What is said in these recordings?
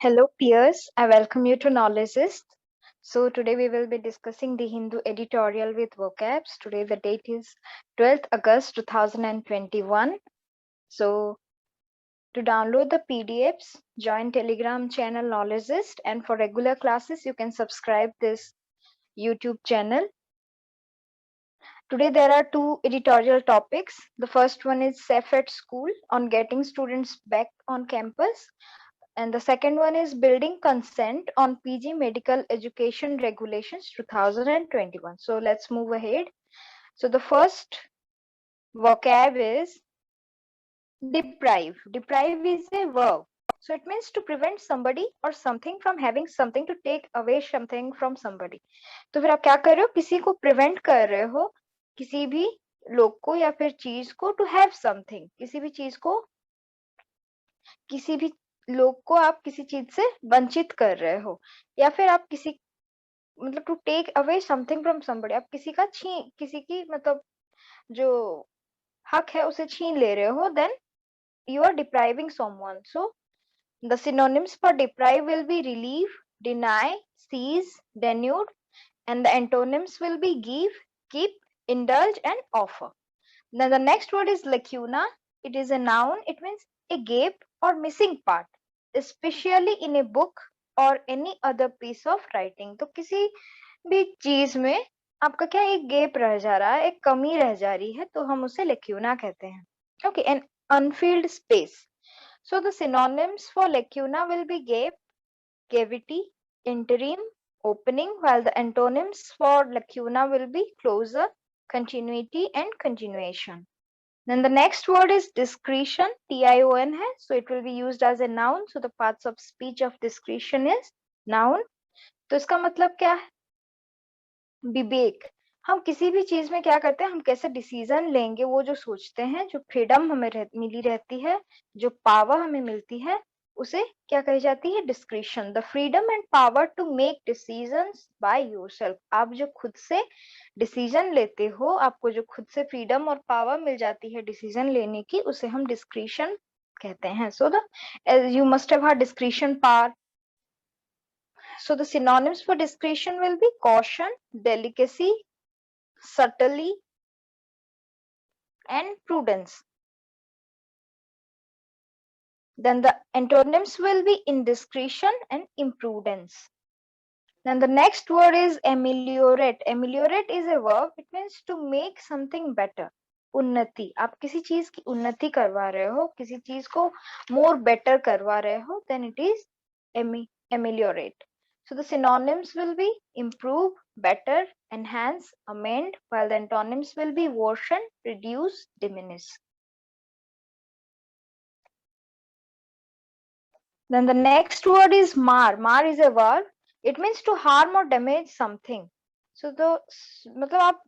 Hello peers, I welcome you to Knowledgeist. So today we will be discussing the Hindu editorial with vocabs. Today the date is 12th August 2021. So to download the PDFs, join Telegram channel Knowledgeist, and for regular classes you can subscribe this YouTube channel. Today there are two editorial topics. The first one is Safe at School on getting students back on campus. And the second one is Building Consent on PG Medical Education Regulations 2021. So let's move ahead. So the first vocab is deprive. Deprive is a verb. So it means to prevent somebody or something from having something, to take away something from somebody. तो फिर आप क्या कर रहे हो? किसी को prevent कर रहे हो, किसी भी लोग को या फिर चीज को to have something, किसी भी चीज को, किसी भी लोग को आप किसी चीज से वंचित कर रहे हो, या फिर आप किसी मतलब to take away something from somebody, आप किसी का किसी की मतलब जो हक है उसे छीन ले रहे हो, then you are depriving someone. So the synonyms for deprive will be relieve, deny, seize, denude, and the antonyms will be give, keep, indulge, and offer. Then the next word is lacuna. It is a noun. It means a gap or missing part, especially in a book or any other piece of writing. तो किसी भी चीज में आपका क्या एक gap रह जा रहा है, एक कमी रह जा रही है, तो हम उसे lacuna कहते हैं. Okay, an unfilled space. So the synonyms for lacuna will be gap, cavity, interim, opening, while the antonyms for lacuna will be closure, continuity, and continuation. Then the next word is discretion, T-I-O-N है, so it will be used as a noun. So the parts of speech of discretion is noun. तो इसका मतलब क्या है? विवेक. हम किसी भी चीज में क्या करते हैं, हम कैसे डिसीजन लेंगे, वो जो सोचते हैं, जो फ्रीडम हमें मिली रहती है, जो पावर हमें मिलती है, उसे क्या कही जाती है? Discretion. The freedom and power to make decisions by yourself. आप जो खुद से डिसीजन लेते हो, आपको जो खुद से फ्रीडम और पावर मिल जाती है डिसीजन लेने की, उसे हम डिस्क्रिशन कहते हैं. So the you must have had discretion power. So the synonyms for discretion will be caution, delicacy, subtlety, and prudence. Then the antonyms will be indiscretion and imprudence. Then the next word is ameliorate. Ameliorate is a verb. It means to make something better. उन्नति. आप किसी चीज की उन्नति करवा रहे हो, किसी चीज को more better करवा रहे हो, then it is ameliorate. So the synonyms will be improve, better, enhance, amend, while the antonyms will be worsen, reduce, diminish. Then the next word is mar. Mar is a verb. It means to harm or damage something. So the मतलब आप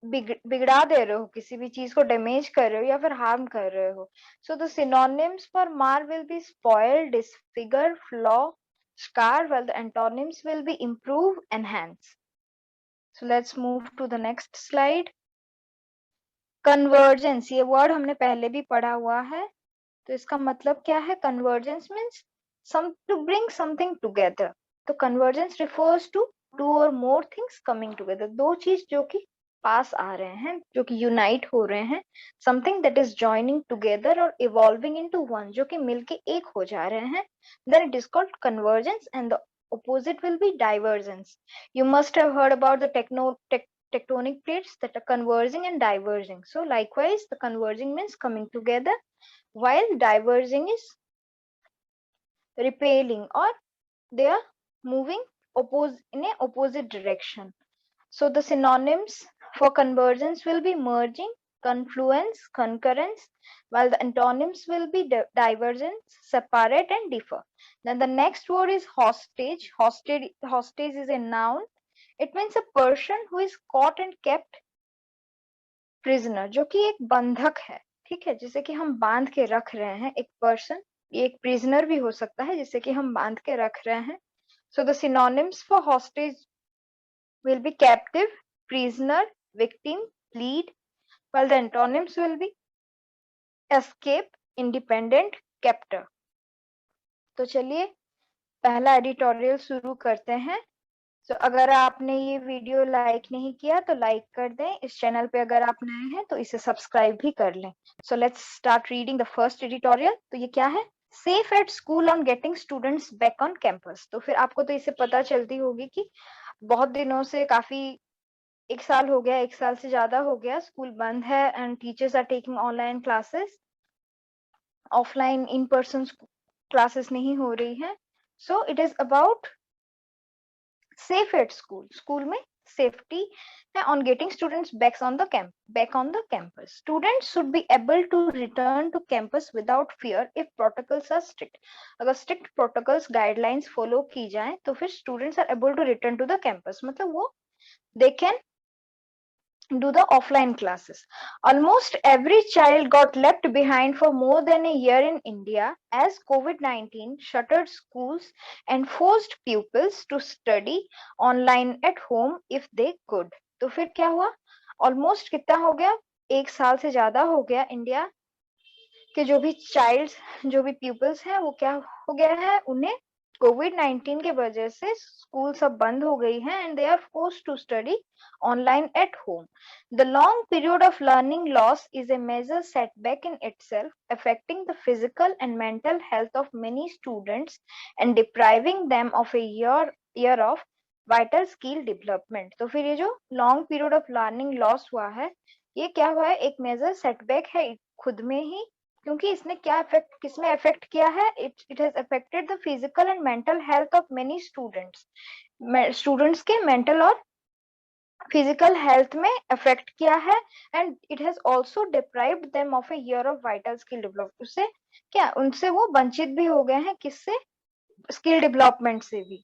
बिगड़ा दे रहे हो, किसी भी चीज को damage कर रहे हो या फिर हार्म कर रहे हो. So the synonyms for mar will be spoil, disfigure, flaw, scar, while the antonyms will be improve, enhance. So let's move to the next slide. Convergence, ये word हमने पहले भी पढ़ा हुआ है. तो इसका मतलब क्या है? Convergence means to bring something together. तो convergence refers to two or more things coming together. दो चीज जो कि पास आ रहे हैं, जो कि unite हो रहे हैं, something that is joining together or evolving into one, जो कि मिलके एक हो जा रहे हैं, then it is called convergence, and the opposite will be divergence. You must have heard about the tectonic plates that are converging and diverging. So likewise, the converging means coming together, while diverging is repelling, or they are moving in a opposite direction. So the synonyms for convergence will be merging, confluence, concurrence, while the antonyms will be divergence, separate, and differ. Then the next word is hostage. Hostage is a noun. It means a person who is caught and kept prisoner, जो कि एक बंधक है. ठीक है, जिसे कि हम बांध के रख रहे हैं. एक पर्सन, ये एक प्रिजनर भी हो सकता है जिसे कि हम बांध के रख रहे हैं. So the synonyms for hostage will be captive, prisoner, victim, plead, while the antonyms will be escape, independent, captor. तो चलिए पहला एडिटोरियल शुरू करते हैं। तो अगर आपने ये वीडियो लाइक नहीं किया तो लाइक कर दें। इस चैनल पे अगर आप नए हैं तो इसे सब्सक्राइब भी कर लें। So let's start reading the first editorial. तो ये क्या है? Safe at school on getting students back on campus. तो फिर आपको तो इसे पता चलती होगी कि बहुत दिनों से, काफी 1 साल हो गया, 1 साल से ज्यादा हो गया, स्कूल बंद है and teachers are taking online classes. Offline in person classes नहीं हो रही हैं। So it is about safe at school. School में safety है on getting students back on the campus. Students should be able to return to campus without fear if protocols are strict. अगर strict protocols guidelines follow की जाए तो फिर students are able to return to the campus. मतलब वो they can do the offline classes. Almost every child got left behind for more than a year in India as COVID-19 shuttered schools and forced pupils to study online at home if they could. तो फिर क्या हुआ? Almost कितना हो गया? 1 साल से ज्यादा हो गया इंडिया के जो भी pupils हैं वो क्या हो गया है? उन्हें COVID-19 के वजह से स्कूल सब बंद हो गई हैं and they are forced to study online at home. The long period of learning loss is a major setback in itself, affecting the physical and mental health of many students and depriving them of a year of vital skill development. तो फिर ये जो long period of learning loss हुआ है, ये क्या हुआ है? एक मेजर सेटबैक है खुद में ही, क्योंकि इसने क्या इफेक्ट, किसमें इफेक्ट किया है? It has affected the physical and mental health of many students के मेंटल और फिजिकल हेल्थ में अफेक्ट किया है and it has also deprived them of a year of vital skill development. उससे क्या, उनसे वो वंचित भी हो गए हैं, किससे? स्किल डेवलपमेंट से भी।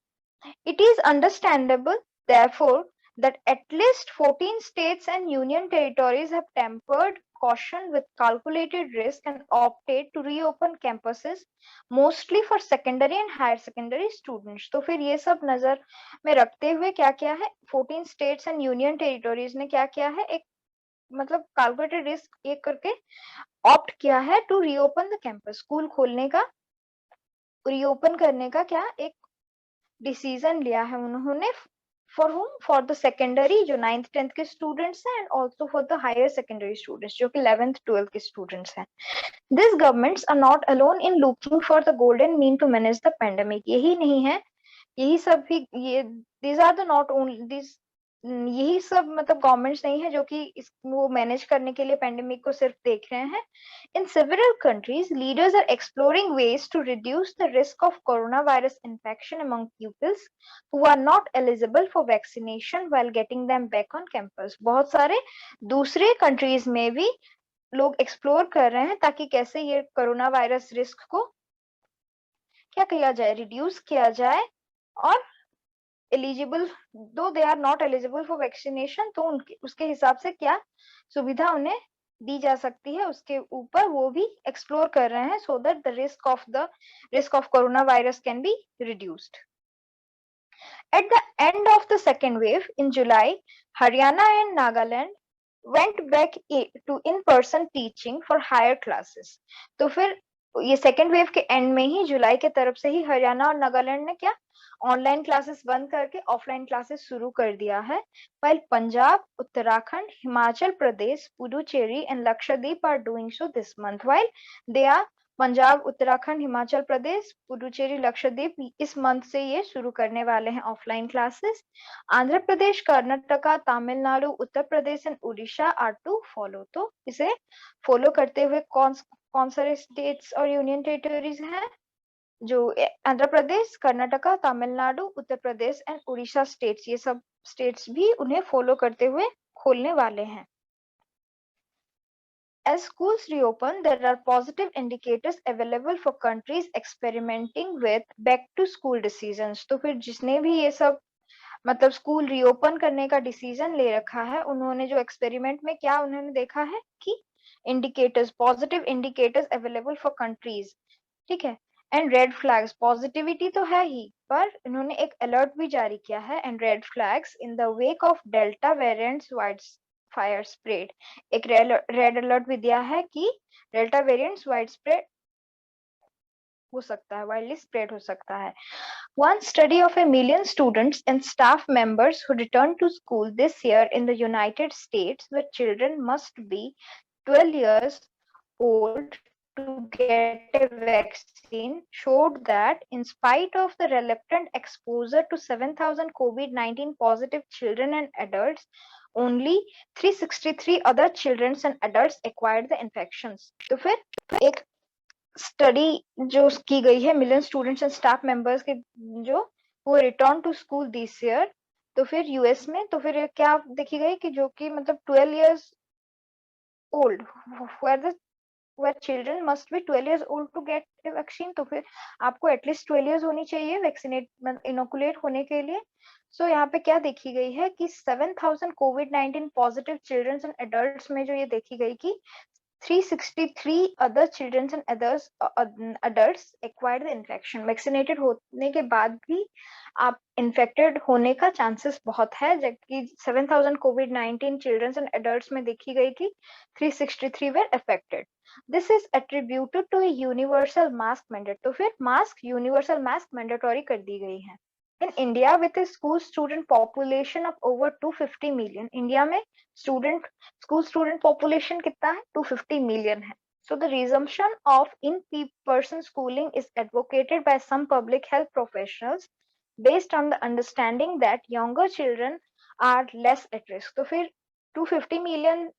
It is understandable, therefore, that at least 14 states and union territories have tempered caution with calculated risk and opted to reopen campuses, mostly for secondary and higher secondary students. तो फिर ये सब नजर में रखते हुए क्या किया है? 14 states and union territories ने क्या किया है? एक मतलब calculated risk ये करके ऑप्ट किया है to reopen the campus, school खोलने का, रीओपन करने का क्या एक डिसीजन लिया है उन्होंने। For home? For the secondary जो 9th 10th के स्टूडेंट्स हैं and also for the higher secondary students जो कि 11th 12th के स्टूडेंट्स हैं। This governments are not alone in looking for the golden mean to manage the pandemic. यही नहीं है, यही सब भी, ये these are the not only this, यही सब मतलब गवर्नमेंट्स नहीं है जो कि वो मैनेज करने के लिए पेंडेमिक को सिर्फ देख रहे हैं। In several countries, leaders are exploring ways to reduce the risk of coronavirus infection among pupils who are not eligible for vaccination while getting them back on campus. बहुत सारे दूसरे कंट्रीज में भी लोग एक्सप्लोर कर रहे हैं ताकि कैसे ये कोरोना वायरस रिस्क को क्या किया जाए, रिड्यूस किया जाए, और एलिजिबल, दो they are not eligible for vaccination, तो उनके उसके हिसाब से क्या सुविधा उन्हें दी जा सकती है, उसके ऊपर वो भी एक्सप्लोर कर रहे हैं so that the risk of corona virus can be reduced. At the end of the second wave in July, Haryana and Nagaland went back to in-person teaching for higher classes. तो फिर ये second wave के and में ही जुलाई के तरफ से ही हरियाणा और नागालैंड ने क्या ऑनलाइन क्लासेस बंद करके ऑफलाइन क्लासेस शुरू कर दिया है। while Punjab, Uttarakhand, Himachal Pradesh, Puducherry and Lakshadweep are doing so this month. while they are Punjab, Uttarakhand, Himachal Pradesh, Puducherry, Lakshadweep इस मंथ से ये शुरू करने वाले हैं offline classes. Andhra Pradesh, Karnataka, Tamil Nadu, Uttar Pradesh and Orissa are to follow. तो इसे फॉलो करते हुए कौन सारे स्टेट्स और यूनियन टेरिटरीज हैं? जो आंध्र प्रदेश, कर्नाटका, तमिलनाडु, उत्तर प्रदेश एंड उड़ीसा स्टेट्स, ये सब स्टेट्स भी उन्हें फॉलो करते हुए खोलने वाले हैं। As schools reopen, there are positive indicators available for countries experimenting with back to school decisions. तो फिर जिसने भी ये सब मतलब स्कूल रीओपन करने का डिसीजन ले रखा है, उन्होंने जो एक्सपेरिमेंट में क्या उन्होंने देखा है कि indicators, positive indicators available for countries, ठीक है, एंड रेड फ्लैग्स, पॉजिटिविटी तो है ही पर इन्होंने एक अलर्ट भी जारी किया है and red flags in the wake of delta variants wide fire spread. एक रेड अलर्ट भी दिया है कि डेल्टा वेरिएंट्स वाइड स्प्रेड हो सकता है, वाइडली स्प्रेड हो सकता है। One study of 1 million students and staff members who returned to school this year in the United States, where children must be 12 years old to get a vaccine, showed that in spite of the reluctant exposure to 7,000 COVID-19 positive children and adults, only 363 other children and adults acquired the infections. तो फिर एक study जो की गई है million students and staff members के जो वो return to school this year, तो फिर यूएस में तो फिर क्या देखी गई कि जो कि मतलब 12 years old where children must be 12 years old to get a vaccine, तो फिर आपको एटलीस्ट 12 years होनी चाहिए वैक्सीनेट इनोकुलेट होने के लिए। सो यहाँ पे क्या देखी गई है कि 7,000 COVID-19 positive children's and adults में जो ये देखी गई कि 363 other children and others adults acquired the infection। Vaccinated होने के बाद भी आप इन्फेक्टेड होने का चांसेस बहुत है, जबकि 7,000 COVID-19 चिल्ड्रंस एंड एडल्ट्स में देखी गई कि 363 were affected। This is attributed to a universal mask mandate। तो फिर मास्क यूनिवर्सल मास्क मैंडेटरी कर दी गई है। In India, with a school student population of over 250 million, India में school student population कितना है? 250 million है। So the resumption of in-person schooling is advocated by some public health professionals based on the understanding that younger children are less at risk। तो फिर 250 million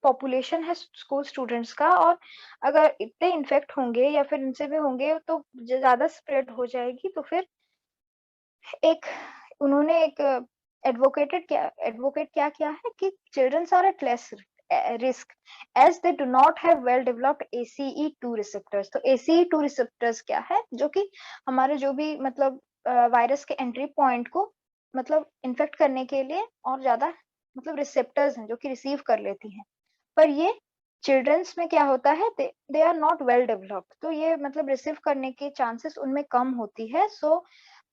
population है school students का, और अगर इतने इन्फेक्ट होंगे या फिर इनसे भी होंगे तो ज्यादा स्प्रेड हो जाएगी। तो फिर एक उन्होंने एक एडवोकेट क्या किया है कि childrens are at less risk as they do not have well developed ACE2 receptors. तो ACE2 रिसेप्टर्स क्या है? जो कि हमारे जो भी मतलब वायरस के एंट्री पॉइंट को मतलब इन्फेक्ट करने के लिए और ज्यादा मतलब रिसेप्टर्स हैं जो कि रिसीव कर लेती हैं, पर ये चिल्ड्रंस में क्या होता है, they are not well developed, तो ये मतलब रिसीव करने के चांसेस उनमें कम होती है। सो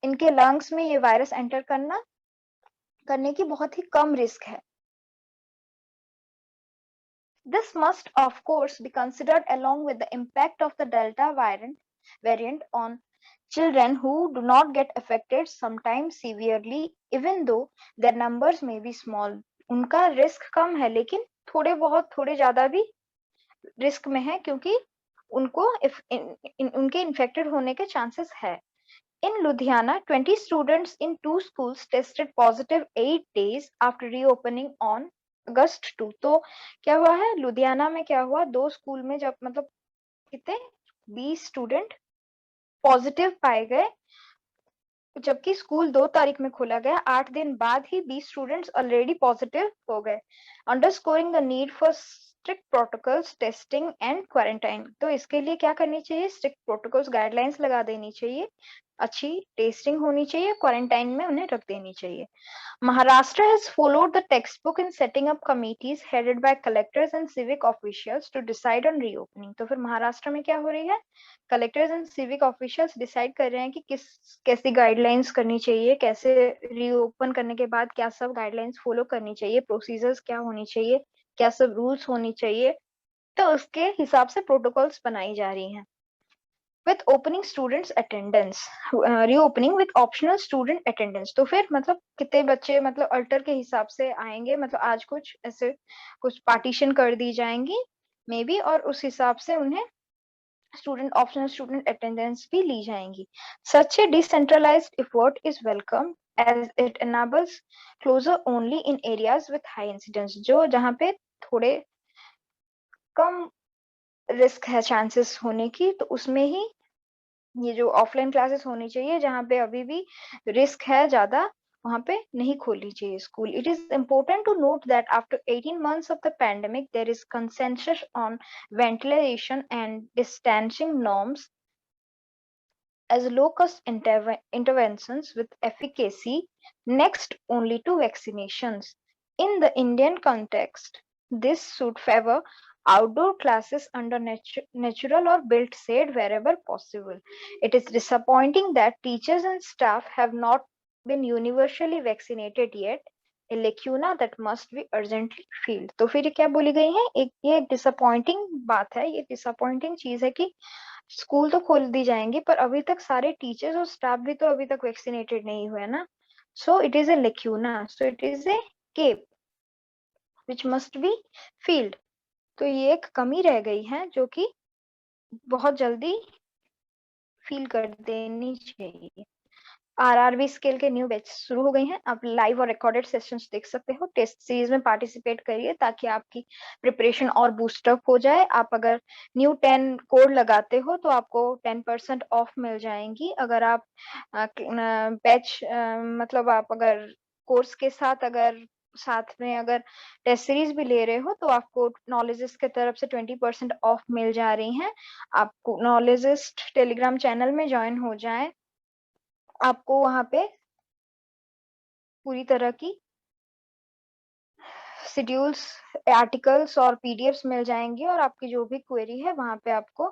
इनके लंग्स में ये वायरस एंटर करने की बहुत ही कम रिस्क है। This must of course be considered along with the impact of the Delta variant on children who do not get affected sometimes severely, even though their numbers may be small। उनका risk कम है लेकिन थोड़े ज्यादा भी risk में है, क्योंकि उनको उनके इन्फेक्टेड होने के चांसेस है। In Ludhiana, 20 students in 2 schools tested positive 8 days after reopening on August 2। तो क्या हुआ है लुधियाना में? क्या हुआ, 2 स्कूल में जब मतलब कितने 20 स्टूडेंट पॉजिटिव पाए गए, जबकि स्कूल 2 तारीख में खोला गया, 8 दिन बाद ही 20 स्टूडेंट्स ऑलरेडी पॉजिटिव हो गए। Underscoring the need for strict protocols, testing and quarantine. तो इसके लिए क्या करनी चाहिए? स्ट्रिक्ट प्रोटोकॉल्स, गाइडलाइंस लगा देनी चाहिए, अच्छी टेस्टिंग होनी चाहिए, क्वारंटाइन में उन्हें रख देनी चाहिए। Maharashtra has followed the textbook in setting up committees headed by collectors and civic officials to decide on reopening। तो फिर महाराष्ट्र में क्या हो रही है? Collectors and civic officials decide कर रहे हैं कि कैसी गाइडलाइंस करनी चाहिए, कैसे रीओपन करने के बाद क्या सब गाइडलाइंस फॉलो करनी चाहिए, प्रोसीजर्स क्या होनी चाहिए, क्या सब रूल्स होनी चाहिए, तो उसके हिसाब से प्रोटोकॉल्स बनाई जा रही हैं। With opening students attendance, reopening with optional student attendance। तो फिर मतलब कितने बच्चे मतलब अल्टर के हिसाब से आएंगे, मतलब आज कुछ ऐसे कुछ पार्टीशन कर दी जाएंगी मे बी, और उस हिसाब से उन्हें स्टूडेंट ऑप्शनल स्टूडेंट अटेंडेंस भी ली जाएंगी। Such a decentralized effort is welcome as it enables closure only in areas with high incidence। जो जहाँ पे थोड़े कम रिस्क है चांसेस होने की, तो उसमें ही ये जो ऑफलाइन क्लासेस होनी चाहिए, जहाँ पे अभी भी रिस्क है ज्यादा, वहां पे नहीं खोलनी चाहिए school. It is important to note that after 18 months of the pandemic there is consensus on ventilation and distancing norms as low cost interventions with efficacy next only to vaccinations। In the Indian context, this should favor outdoor classes under natural or built shade wherever possible। It is disappointing that teachers and staff have not been universally vaccinated yet, a lacuna that must be urgently filled। तो फिर क्या बोली गई है? एक ये disappointing बात है, ये डिसअपॉइंटिंग चीज है कि स्कूल तो खोल दी जाएंगी, पर अभी तक सारे टीचर्स और स्टाफ भी तो अभी तक वैक्सीनेटेड नहीं हुए ना। So it is a lacuna, so it is a gap which must be filled. तो ये एक कमी रह गई है जो कि बहुत जल्दी फील कर देनी चाहिए। आरआरबी स्केल के न्यू बैच शुरू हो गई हैं। आप लाइव और रिकॉर्डेड सेशंस देख सकते हो। टेस्ट सीरीज में पार्टिसिपेट करिए ताकि आपकी प्रिपरेशन और बूस्टअप हो जाए। आप अगर न्यू 10 कोड लगाते हो तो आपको 10% ऑफ मिल जाएंगी। अगर आप बैच मतलब आप अगर कोर्स के साथ अगर साथ में अगर टेस्ट सीरीज भी ले रहे हो तो आपको नॉलेजेस की तरफ से 20% ऑफ मिल जा रही हैं। आपको नॉलेजिस्ट टेलीग्राम चैनल में ज्वाइन हो जाए, आपको वहां पे पूरी तरह की शेड्यूल्स, आर्टिकल्स और पीडीएफ्स मिल जाएंगे और आपकी जो भी क्वेरी है वहां पे आपको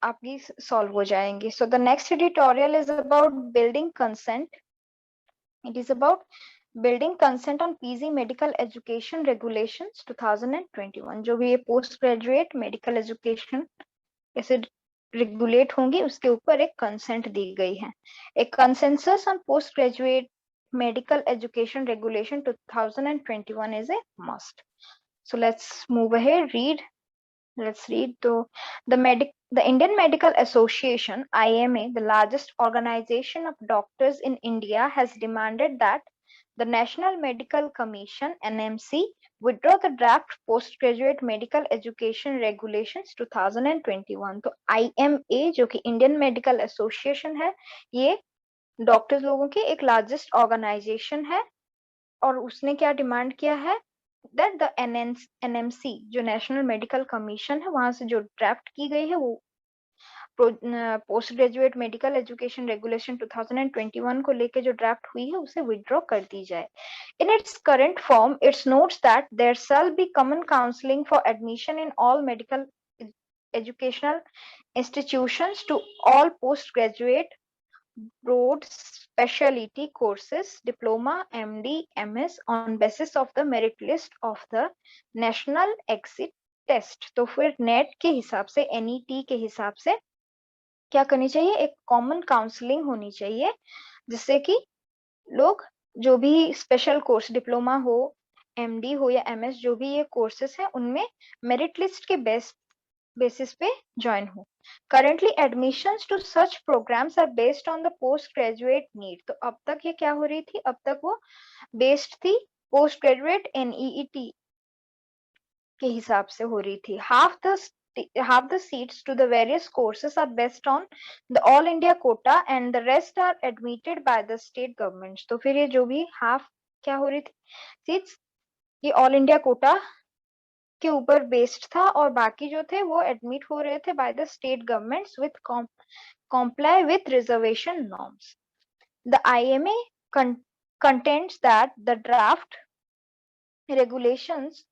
आपकी सॉल्व हो जाएंगी। So the next editorial is about building consent. It is about building consent on PG medical education regulations 2021। जो भी ये पोस्ट ग्रेजुएट मेडिकल एजुकेशन कैसे रेगुलेट होंगी उसके ऊपर एक कंसेंट दी गई है। एक consensus on post graduate medical education regulation 2021 is a must. So let's move ahead. Let's read. The Indian Medical Association IMA, the largest organization of doctors in India, has demanded that the National Medical Commission NMC withdraw the draft postgraduate medical education regulations 2021. तो IMA जो कि Indian medical association है, ये doctors लोगों की एक largest organisation है और उसने क्या डिमांड किया है दैट द एनएमसी जो नेशनल मेडिकल कमीशन है वहां से जो ड्राफ्ट की गई है वो post graduate medical education regulation 2021 को लेके जो ड्राफ्ट हुई है उसे विड्रॉ कर दी जाए। In its current form its notes that there shall be common counselling for admission in all medical educational institutions to all postgraduate broad specialty courses, diploma, MD, MS on basis of the merit list of the national exit test. तो फिर net के हिसाब से NET के हिसाब से क्या करनी चाहिए, एक कॉमन काउंसलिंग होनी चाहिए जिससे कि लोग जो भी स्पेशल कोर्स डिप्लोमा हो, MD हो या MS जो भी ये कोर्सेस है उनमें मेरिट लिस्ट के बेसिस पे ज्वाइन हो। Currently admissions to such programs are based on the postgraduate need। तो अब तक ये क्या हो रही थी, अब तक वो बेस्ड थी पोस्ट ग्रेजुएट NEET के हिसाब से हो रही थी। half the seats to the various courses are based on the all India quota and the rest are admitted by the state governments। तो फिर ये जो भी हाफ क्या हो रही थी सीट्स, ये ऑल इंडिया कोटा के ऊपर बेस्ड था और बाकी जो थे वो एडमिट हो रहे थे by the state governments with comply with reservation norms। The IMA contends that the draft regulations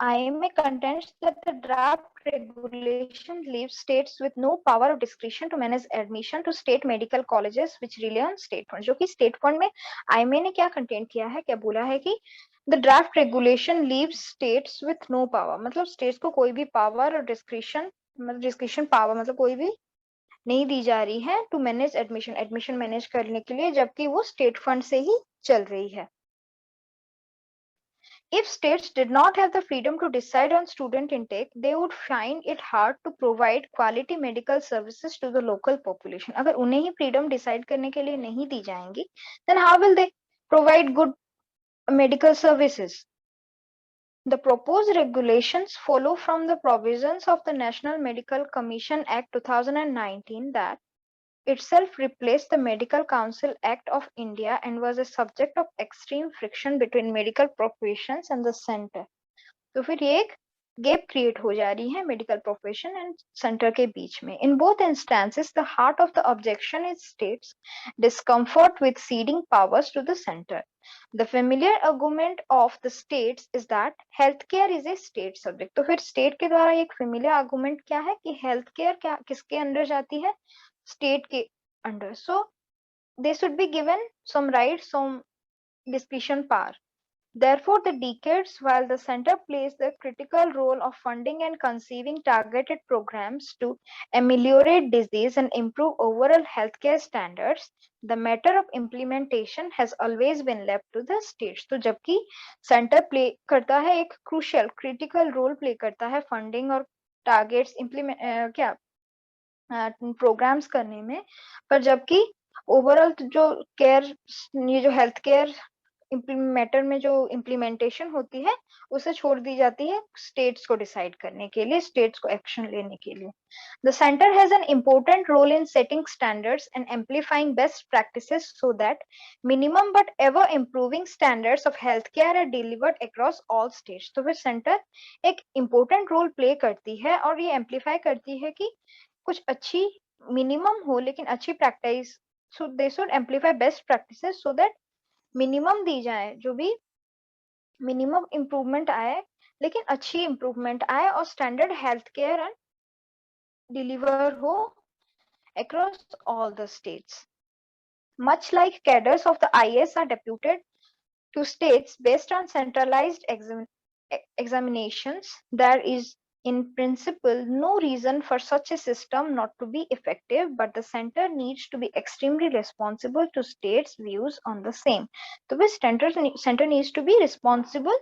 IMA contends that the draft regulation leaves states with no power of discretion to manage admission to state medical colleges which rely on state fund। जो कि state fund में IMA ने क्या content किया है, क्या बोला है कि the draft regulation leaves states with no power, मतलब states को कोई भी power और discretion मतलब discretion power मतलब कोई भी नहीं दी जा रही है टू मैनेज एडमिशन मैनेज करने के लिए, जबकि वो स्टेट फंड से ही चल रही है। If states did not have the freedom to decide on student intake, they would find it hard to provide quality medical services to the local population। अगर उन्हें ही freedom decide करने के लिए नहीं दी जाएंगी, then how will they provide good medical services? The proposed regulations follow from the provisions of the National Medical Commission Act 2019 that itself replaced the Medical Council Act of India and was a subject of extreme friction between medical professions and the center। तो फिर ये एक gap create हो जा रही है medical profession and centre के बीच में। In both instances the heart of the objection is states discomfort with ceding powers to the center। The familiar argument of the states is that healthcare is a state subject। तो फिर state के द्वारा एक familiar argument क्या है कि health care क्या किसके अंडर जाती है, स्टेट के under. So they should be given some right, some discretion power. Therefore, the decades while the center plays the critical role of funding and conceiving targeted programs to ameliorate disease and improve overall healthcare standards, the matter of implementation has always been left to the states. तो जबकि centre play करता है एक crucial critical role play करता है funding और targets implement क्या programmes करने में, पर जबकि ओवरऑल जो केयर ये जो हेल्थ केयर मैटर में जो इम्प्लीमेंटेशन होती है उसे छोड़ दी जाती है स्टेट्स को डिसाइड करने के लिए, स्टेट्स को एक्शन लेने के लिए. The center has an important role in setting standards and amplifying best practices so that minimum but ever improving standards of healthcare are delivered across all states. तो फिर सेंटर एक important role play करती है और ये amplify करती है कि कुछ अच्छी मिनिमम हो लेकिन अच्छी practice, so they should amplify best practices so that minimum दी जाए, जो भी मिनिमम इम्प्रूवमेंट आए लेकिन अच्छी इम्प्रूवमेंट आए और standard health care and deliver हो across all the states. Much like cadres of the IAS are deputed to states based on centralized examinations, there is in principle no reason for such a system not to be effective, but the center needs to be extremely responsible to states' views on the same. So the center needs to be responsible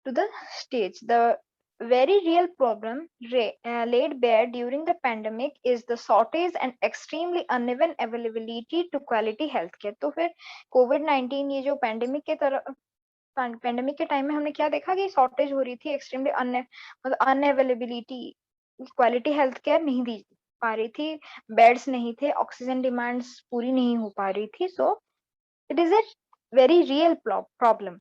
to the states. The very real problem laid bare during the pandemic is the shortage and extremely uneven availability to quality healthcare. तो फिर COVID-19 ये जो pandemic के time में हमने क्या देखा कि शॉर्टेज हो रही थी, एक्सट्रीमली मतलब अनअवेलेबिलिटी, क्वालिटी हेल्थ केयर नहीं दी पा रही थी, बेड्स नहीं थे, ऑक्सीजन डिमांड्स पूरी नहीं हो पा रही थी. सो it is a very real problem.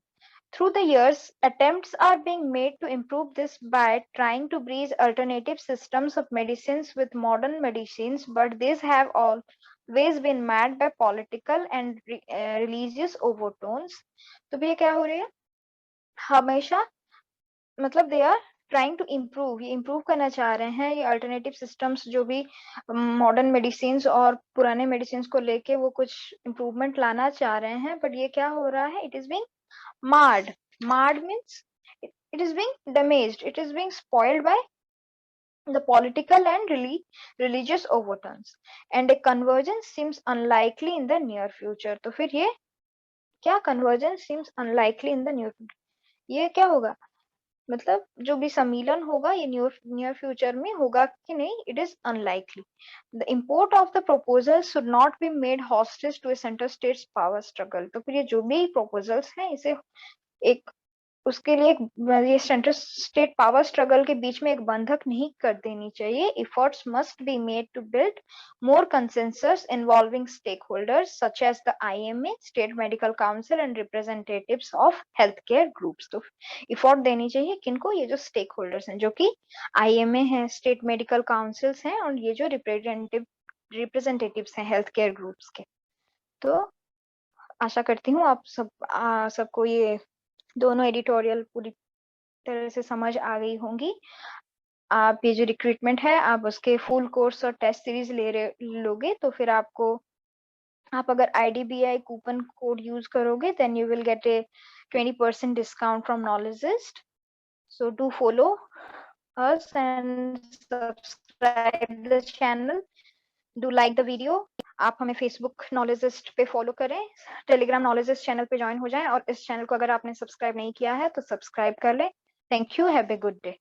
Through the years, attempts are being made to improve this by trying to bridge alternative systems of medicines with modern medicines, but these have always been marred by political and religious overtones. तो भैया क्या हो रही है, हमेशा मतलब they are trying to improve, ये improve करना चाह रहे हैं ये अल्टरनेटिव सिस्टम्स, जो भी मॉडर्न मेडिसिन और पुराने मेडिसिन को लेके वो कुछ इम्प्रूवमेंट लाना चाह रहे हैं, बट ये क्या हो रहा है, it is being marred means it is being damaged, it is being spoiled by the political and religious overtones, and a convergence seems unlikely in the near future. तो फिर ये क्या convergence seems unlikely in the near future, ये क्या होगा, मतलब जो भी सम्मिलन होगा ये नियर फ्यूचर में होगा कि नहीं, it is unlikely. The import of the proposals should not be made hostage to a center states power struggle. तो फिर ये जो भी proposals हैं इसे एक उसके लिए ये सेंट्रल स्टेट पावर स्ट्रगल के बीच में एक बंधक नहीं कर देनी चाहिए. Efforts must be made to build more consensus involving stakeholders such as the IMA, state medical council and representatives of health care groups. तो एफर्ट देनी चाहिए किनको, ये जो स्टेक होल्डर्स हैं, जो कि IMA है, स्टेट मेडिकल काउंसिल्स हैं, और ये जो रिप्रेजेंटेटिव्स हैं हेल्थ केयर ग्रुप्स के. तो आशा करती हूँ आप सबको ये दोनों एडिटोरियल पूरी तरह से समझ आ गई होंगी. आप ये जो रिक्रूटमेंट है आप उसके फुल कोर्स और टेस्ट सीरीज लोगे तो फिर आपको, आप अगर IDBI कूपन कोड यूज करोगे then you will get a 20% discount from Knowledgist. So do follow us and subscribe the channel. Do like the video. आप हमें फेसबुक नॉलेजिस्ट पे फॉलो करें, टेलीग्राम नॉलेजिस्ट चैनल पे ज्वाइन हो जाएं, और इस चैनल को अगर आपने सब्सक्राइब नहीं किया है तो सब्सक्राइब कर लें. Thank you, have a good day.